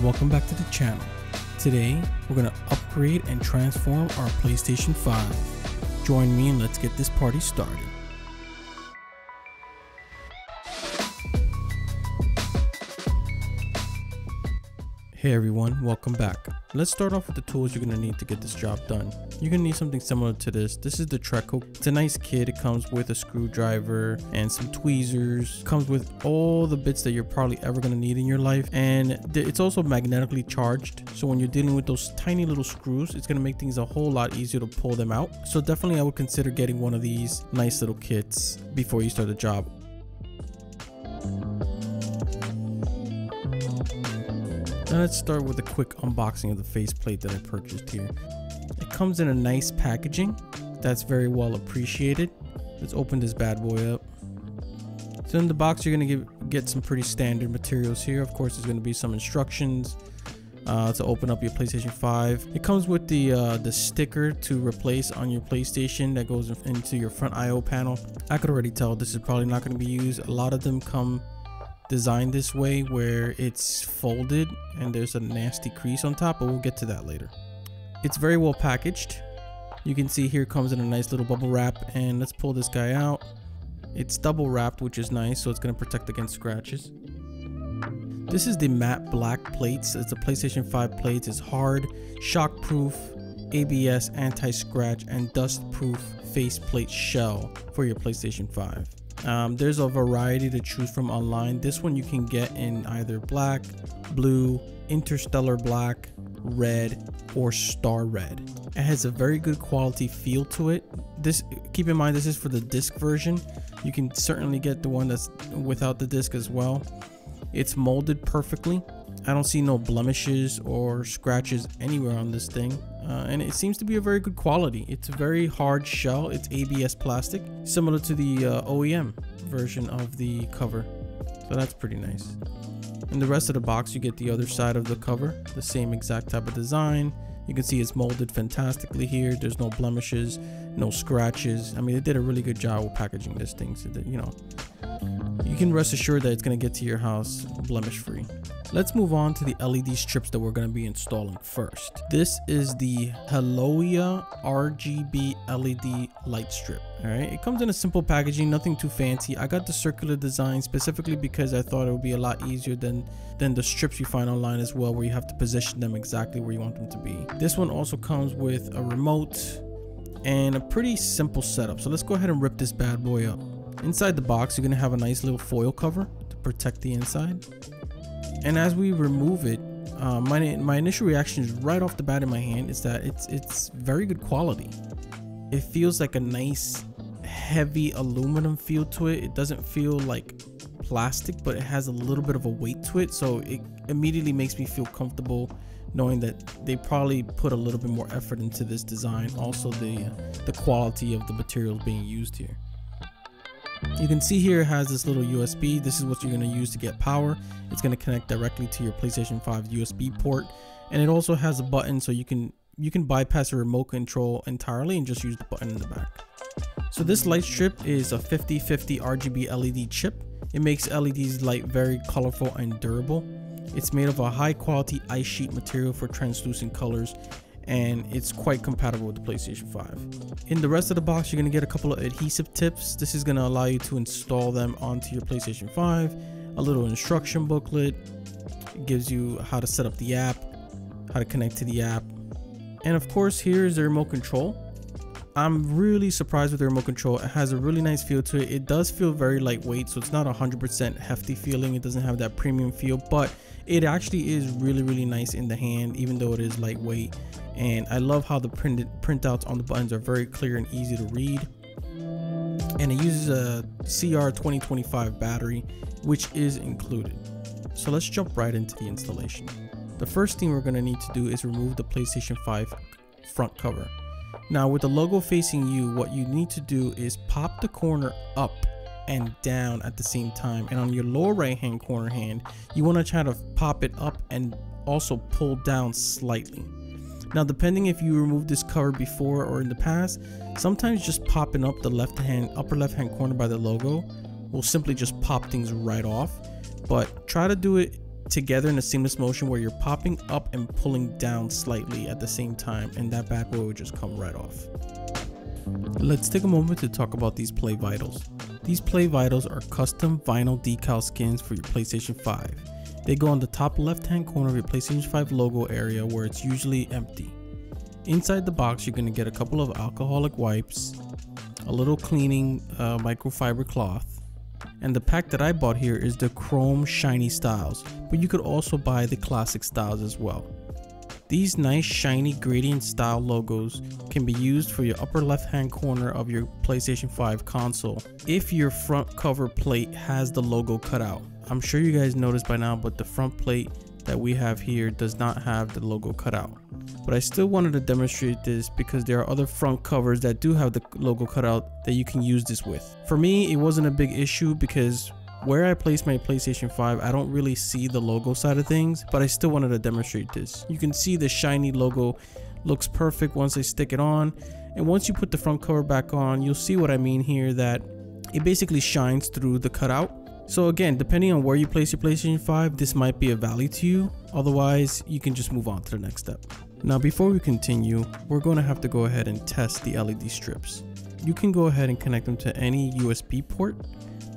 welcome back to the channel. Today we're going to upgrade and transform our PlayStation 5. Join me and let's get this party started. Hey everyone, welcome back. Let's start off with the tools you're going to need to get this job done. You're going to need something similar to this. This is the Trek hook. It's a nice kit. It comes with a screwdriver and some tweezers. It comes with all the bits that you're probably ever going to need in your life. And it's also magnetically charged. So when you're dealing with those tiny little screws, it's going to make things a whole lot easier to pull them out. So definitely I would consider getting one of these nice little kits before you start the job. Now let's start with a quick unboxing of the faceplate that I purchased here. It comes in a nice packaging that's very well appreciated. Let's open this bad boy up. So in the box you're going to get some pretty standard materials here. Of course there's going to be some instructions to open up your PlayStation 5. It comes with the sticker to replace on your PlayStation that goes into your front IO panel. I could already tell this is probably not going to be used. A lot of them come designed this way where it's folded and there's a nasty crease on top, but we'll get to that later. It's very well packaged. You can see here it comes in a nice little bubble wrap, and let's pull this guy out. It's double wrapped, which is nice, so it's going to protect against scratches. This is the matte black plates. It's a PlayStation 5 plates. It's hard, shock proof, ABS, anti-scratch, and dust proof faceplate shell for your PlayStation 5. There's a variety to choose from online. This one you can get in either black, blue, interstellar black, red, or star red. It has a very good quality feel to it. Keep in mind, this is for the disc version. You can certainly get the one that's without the disc as well. It's molded perfectly. I don't see no blemishes or scratches anywhere on this thing. And it seems to be a very good quality. It's a very hard shell. It's ABS plastic, similar to the OEM version of the cover. So that's pretty nice. In the rest of the box, you get the other side of the cover, the same exact type of design. You can see it's molded fantastically here. There's no blemishes, no scratches. I mean, they did a really good job with packaging this thing so that, you know, you can rest assured that it's going to get to your house blemish free. Let's move on to the LED strips that we're going to be installing first. This is the Haloia RGB LED light strip. All right, it comes in a simple packaging, nothing too fancy. I got the circular design specifically because I thought it would be a lot easier than the strips you find online as well, where you have to position them exactly where you want them to be. This one also comes with a remote and a pretty simple setup. So let's go ahead and rip this bad boy up. Inside the box, you're going to have a nice little foil cover to protect the inside. And as we remove it, my initial reaction is right off the bat in my hand is that it's very good quality. It feels like a nice heavy aluminum feel to it. It doesn't feel like plastic, but it has a little bit of a weight to it, so it immediately makes me feel comfortable knowing that they probably put a little bit more effort into this design. Also the quality of the materials being used here. You can see here it has this little USB. This is what you're going to use to get power. It's going to connect directly to your PlayStation 5 USB port, and it also has a button so you can bypass the remote control entirely and just use the button in the back. So this light strip is a 50/50 RGB LED chip. It makes LEDs light very colorful and durable. It's made of a high quality ice sheet material for translucent colors, and it's quite compatible with the PlayStation 5. In the rest of the box, you're going to get a couple of adhesive tips. This is going to allow you to install them onto your PlayStation 5. A little instruction booklet. It gives you how to set up the app, how to connect to the app. And of course, here's the remote control. I'm really surprised with the remote control. It has a really nice feel to it. It does feel very lightweight, so it's not 100% hefty feeling. It doesn't have that premium feel, but it actually is really nice in the hand, even though it is lightweight. And I love how the printouts on the buttons are very clear and easy to read. And it uses a CR2025 battery, which is included. So let's jump right into the installation. The first thing we're going to need to do is remove the PlayStation 5 front cover. Now with the logo facing you, what you need to do is pop the corner up and down at the same time, and on your lower right hand corner hand you want to try to pop it up and also pull down slightly. Now depending if you removed this cover before or in the past, sometimes just popping up the upper left hand corner by the logo will simply just pop things right off, but try to do it together in a seamless motion where you're popping up and pulling down slightly at the same time, and that bad boy will just come right off. Let's take a moment to talk about these Play Vitals. These Play Vitals are custom vinyl decal skins for your PlayStation 5. They go on the top left hand corner of your PlayStation 5 logo area where it's usually empty. Inside the box, you're going to get a couple of alcoholic wipes, a little cleaning microfiber cloth, and the pack that I bought here is the chrome shiny styles, but you could also buy the classic styles as well. These nice shiny gradient style logos can be used for your upper left hand corner of your PlayStation 5 console if your front cover plate has the logo cut out. I'm sure you guys noticed by now, but the front plate that we have here does not have the logo cut out. But I still wanted to demonstrate this because there are other front covers that do have the logo cut out that you can use this with. For me, it wasn't a big issue because where I place my PlayStation 5, I don't really see the logo side of things, but I still wanted to demonstrate this. You can see the shiny logo looks perfect once I stick it on, and once you put the front cover back on, you'll see what I mean here, that it basically shines through the cutout. So again, depending on where you place your PlayStation 5, this might be of value to you. Otherwise, you can just move on to the next step. Now, before we continue, we're going to have to go ahead and test the LED strips. You can go ahead and connect them to any USB port.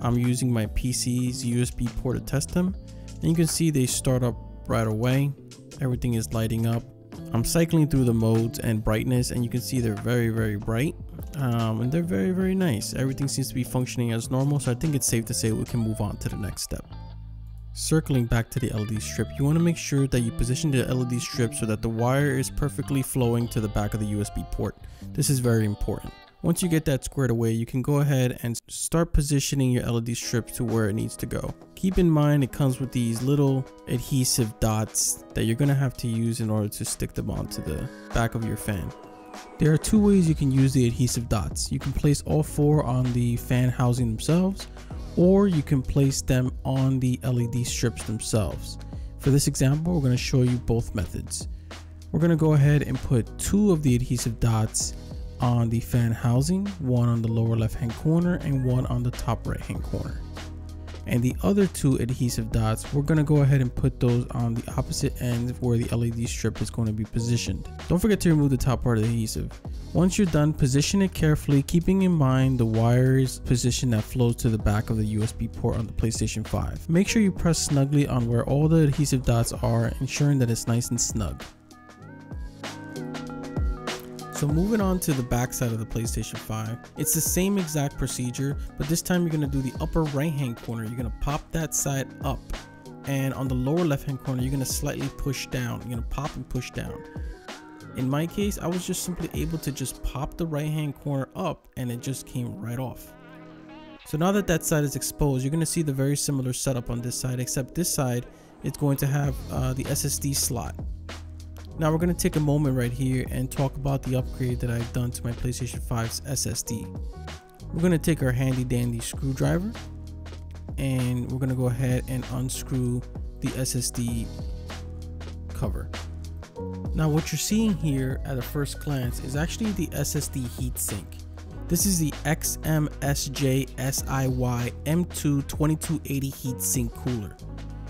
I'm using my PC's USB port to test them, and you can see they start up right away. Everything is lighting up. I'm cycling through the modes and brightness, and you can see they're very bright, and they're very nice. Everything seems to be functioning as normal, so I think it's safe to say we can move on to the next step. Circling back to the LED strip, you want to make sure that you position the LED strip so that the wire is perfectly flowing to the back of the USB port. This is very important. Once you get that squared away, you can go ahead and start positioning your LED strips to where it needs to go. Keep in mind it comes with these little adhesive dots that you're going to have to use in order to stick them onto the back of your fan. There are two ways you can use the adhesive dots. You can place all four on the fan housing themselves, or you can place them on the LED strips themselves. For this example, we're going to show you both methods. We're going to go ahead and put two of the adhesive dots on the fan housing, one on the lower left hand corner and one on the top right hand corner. And the other two adhesive dots, we're going to go ahead and put those on the opposite end where the LED strip is going to be positioned. Don't forget to remove the top part of the adhesive. Once you're done, position it carefully, keeping in mind the wire's position that flows to the back of the USB port on the PlayStation 5. Make sure you press snugly on where all the adhesive dots are, ensuring that it's nice and snug. So moving on to the back side of the PlayStation 5, it's the same exact procedure, but this time you're going to do the upper right hand corner. You're going to pop that side up, and on the lower left hand corner you're going to slightly push down. You're going to pop and push down. In my case, I was just simply able to just pop the right hand corner up and it just came right off. So now that that side is exposed, you're going to see the very similar setup on this side, except this side it's going to have the SSD slot. Now we're going to take a moment right here and talk about the upgrade that I've done to my PlayStation 5's SSD. We're going to take our handy dandy screwdriver and we're going to go ahead and unscrew the SSD cover. Now what you're seeing here at a first glance is actually the SSD heatsink. This is the XMSJ SIY M2 2280 heatsink cooler.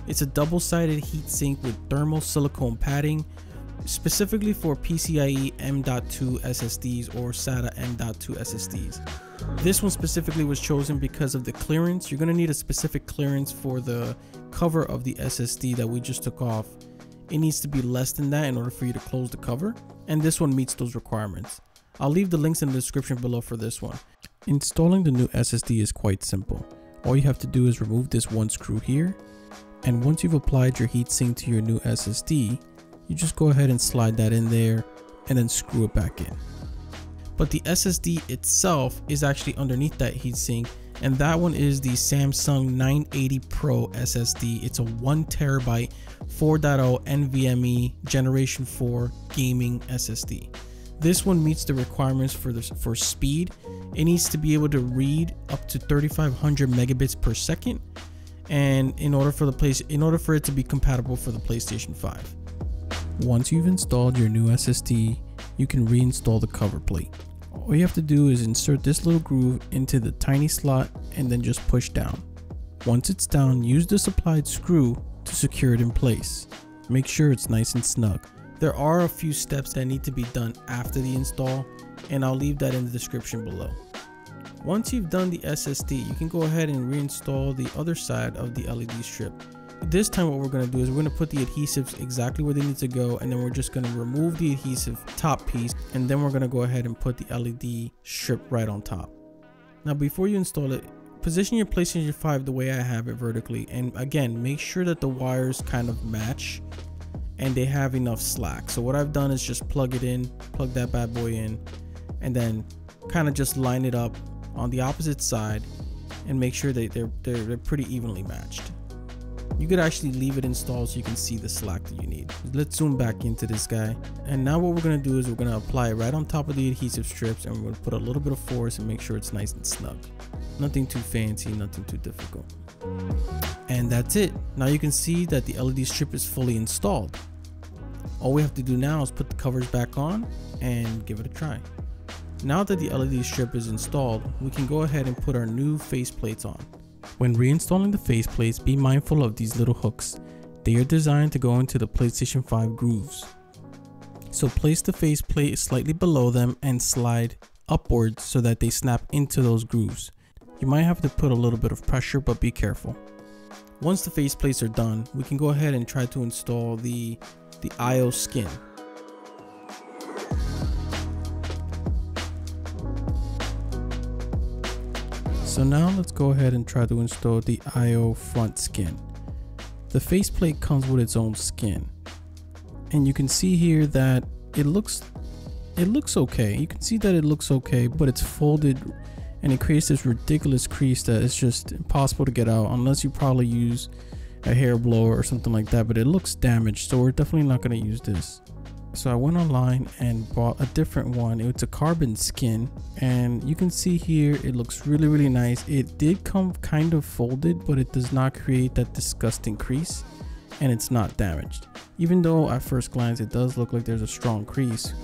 It's a double-sided heatsink with thermal silicone padding, specifically for PCIe M.2 SSDs or SATA M.2 SSDs. This one specifically was chosen because of the clearance. You're going to need a specific clearance for the cover of the SSD that we just took off. It needs to be less than that in order for you to close the cover, and this one meets those requirements. I'll leave the links in the description below for this one. Installing the new SSD is quite simple. All you have to do is remove this one screw here, and once you've applied your heatsink to your new SSD, you just go ahead and slide that in there and then screw it back in. But the SSD itself is actually underneath that heatsink, and that one is the Samsung 980 Pro SSD. It's a 1TB 4.0 NVMe Generation 4 gaming SSD. This one meets the requirements for speed. It needs to be able to read up to 3500 megabits per second, and in order for it to be compatible for the PlayStation 5. Once you've installed your new SSD, you can reinstall the cover plate. All you have to do is insert this little groove into the tiny slot and then just push down. Once it's down, use the supplied screw to secure it in place. Make sure it's nice and snug. There are a few steps that need to be done after the install, and I'll leave that in the description below. Once you've done the SSD, you can go ahead and reinstall the other side of the LED strip. This time what we're going to do is we're going to put the adhesives exactly where they need to go, and then we're just going to remove the adhesive top piece, and then we're going to go ahead and put the LED strip right on top. Now before you install it, position your PlayStation 5 the way I have it vertically, and again make sure that the wires kind of match and they have enough slack. So what I've done is just plug it in, plug that bad boy in, and then kind of just line it up on the opposite side and make sure that they're pretty evenly matched. You could actually leave it installed so you can see the slack that you need. Let's zoom back into this guy. And now what we're going to do is we're going to apply it right on top of the adhesive strips, and we're going to put a little bit of force and make sure it's nice and snug. Nothing too fancy, nothing too difficult. And that's it. Now you can see that the LED strip is fully installed. All we have to do now is put the covers back on and give it a try. Now that the LED strip is installed, we can go ahead and put our new faceplates on. When reinstalling the faceplates, be mindful of these little hooks. They are designed to go into the PlayStation 5 grooves. So place the faceplate slightly below them and slide upwards so that they snap into those grooves. You might have to put a little bit of pressure, but be careful. Once the faceplates are done, we can go ahead and try to install the IO skin. So now let's go ahead and try to install the IO front skin. The faceplate comes with its own skin, and you can see here that it looks okay. You can see that it looks okay, but it's folded and it creates this ridiculous crease that is just impossible to get out unless you probably use a hair blower or something like that, but it looks damaged, so we're definitely not going to use this. So I went online and bought a different one. It's a carbon skin, and you can see here it looks really nice. It did come kind of folded, but it does not create that disgusting crease, and it's not damaged. Even though at first glance it does look like there's a strong crease,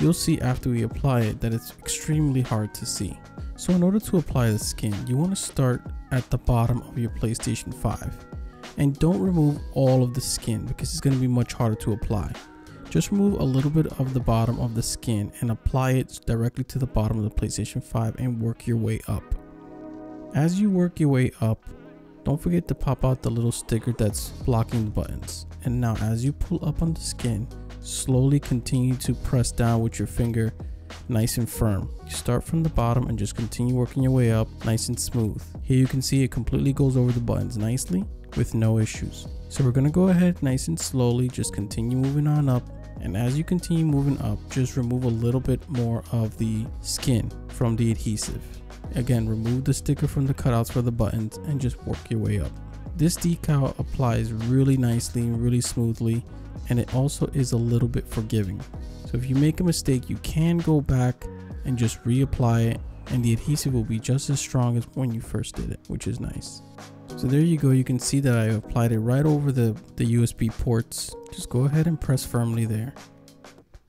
you'll see after we apply it that it's extremely hard to see. So in order to apply the skin, you want to start at the bottom of your PlayStation 5, and don't remove all of the skin because it's going to be much harder to apply. Just remove a little bit of the bottom of the skin and apply it directly to the bottom of the PlayStation 5 and work your way up. As you work your way up, don't forget to pop out the little sticker that's blocking the buttons. And now as you pull up on the skin, slowly continue to press down with your finger nice and firm. You start from the bottom and just continue working your way up nice and smooth. Here you can see it completely goes over the buttons nicely with no issues. So we're going to go ahead nice and slowly, just continue moving on up. And as you continue moving up, just remove a little bit more of the skin from the adhesive. Again, remove the sticker from the cutouts for the buttons and just work your way up. This decal applies really nicely and really smoothly, and it also is a little bit forgiving. So if you make a mistake, you can go back and just reapply it, and the adhesive will be just as strong as when you first did it, which is nice. So there you go, you can see that I applied it right over the USB ports. Just go ahead and press firmly there.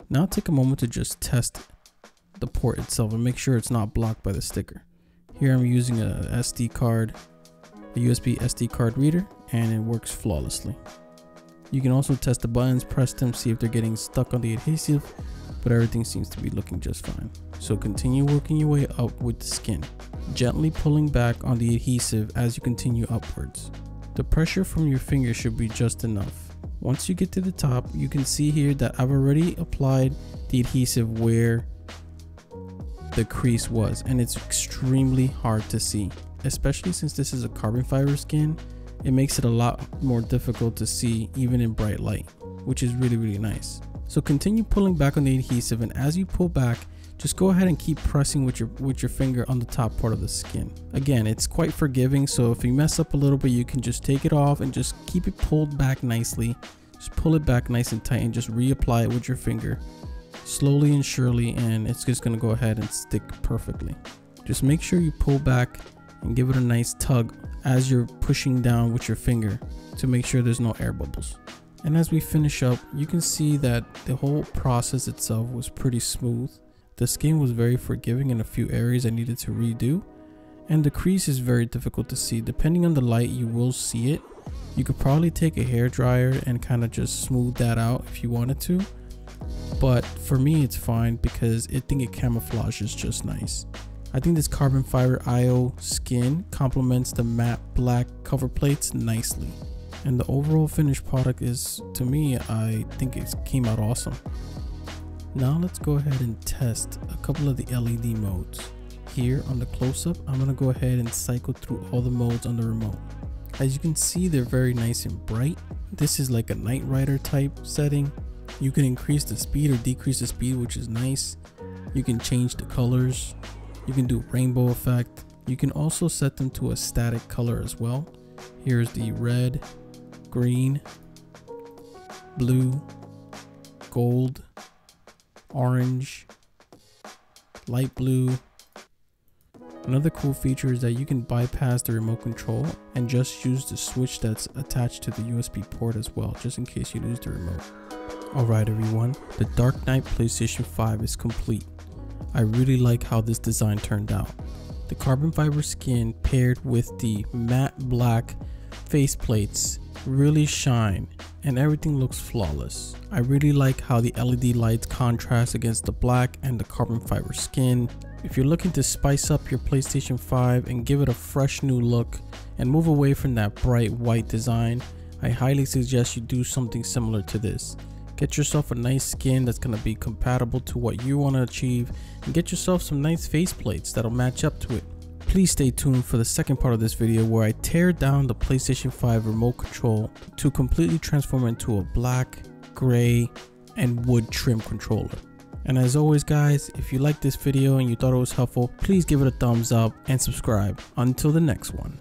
Now take a moment to just test the port itself and make sure it's not blocked by the sticker. Here I'm using a USB SD card reader, and it works flawlessly. You can also test the buttons, press them, see if they're getting stuck on the adhesive, but everything seems to be looking just fine. So continue working your way up with the skin, gently pulling back on the adhesive as you continue upwards. The pressure from your finger should be just enough. Once you get to the top, you can see here that I've already applied the adhesive where the crease was, and it's extremely hard to see, especially since this is a carbon fiber skin. It makes it a lot more difficult to see even in bright light, which is really nice. So continue pulling back on the adhesive, and as you pull back, just go ahead and keep pressing with your finger on the top part of the skin. Again, it's quite forgiving, so if you mess up a little bit, you can just take it off and just keep it pulled back nicely. Just pull it back nice and tight and just reapply it with your finger, slowly and surely, and it's just gonna go ahead and stick perfectly. Just make sure you pull back and give it a nice tug as you're pushing down with your finger to make sure there's no air bubbles. And as we finish up, you can see that the whole process itself was pretty smooth. The skin was very forgiving in a few areas I needed to redo, and the crease is very difficult to see. Depending on the light, you will see it, You could probably take a hairdryer and kind of just smooth that out if you wanted to, but for me it's fine because I think it camouflages just nice. I think this carbon fiber IO skin complements the matte black cover plates nicely, and the overall finished product is, to me, I think it came out awesome. Now let's go ahead and test a couple of the LED modes. Here on the close-up, I'm going to go ahead and cycle through all the modes on the remote. As you can see, they're very nice and bright. This is like a Night Rider type setting. You can increase the speed or decrease the speed, which is nice. You can change the colors. You can do rainbow effect. You can also set them to a static color as well. Here's the red, green, blue, gold, orange, light blue. Another cool feature is that you can bypass the remote control and just use the switch that's attached to the USB port as well, just in case you lose the remote. Alright everyone, the Dark Knight PlayStation 5 is complete. I really like how this design turned out. The carbon fiber skin paired with the matte black faceplates really shine and everything looks flawless. I really like how the LED lights contrast against the black and the carbon fiber skin. If you're looking to spice up your PlayStation 5 and give it a fresh new look and move away from that bright white design, I highly suggest you do something similar to this. Get yourself a nice skin that's going to be compatible to what you want to achieve, and get yourself some nice faceplates that'll match up to it. Please stay tuned for the second part of this video where I tear down the PlayStation 5 remote control to completely transform it into a black, gray, and wood trim controller. And as always guys, if you liked this video and you thought it was helpful, please give it a thumbs up and subscribe. Until the next one.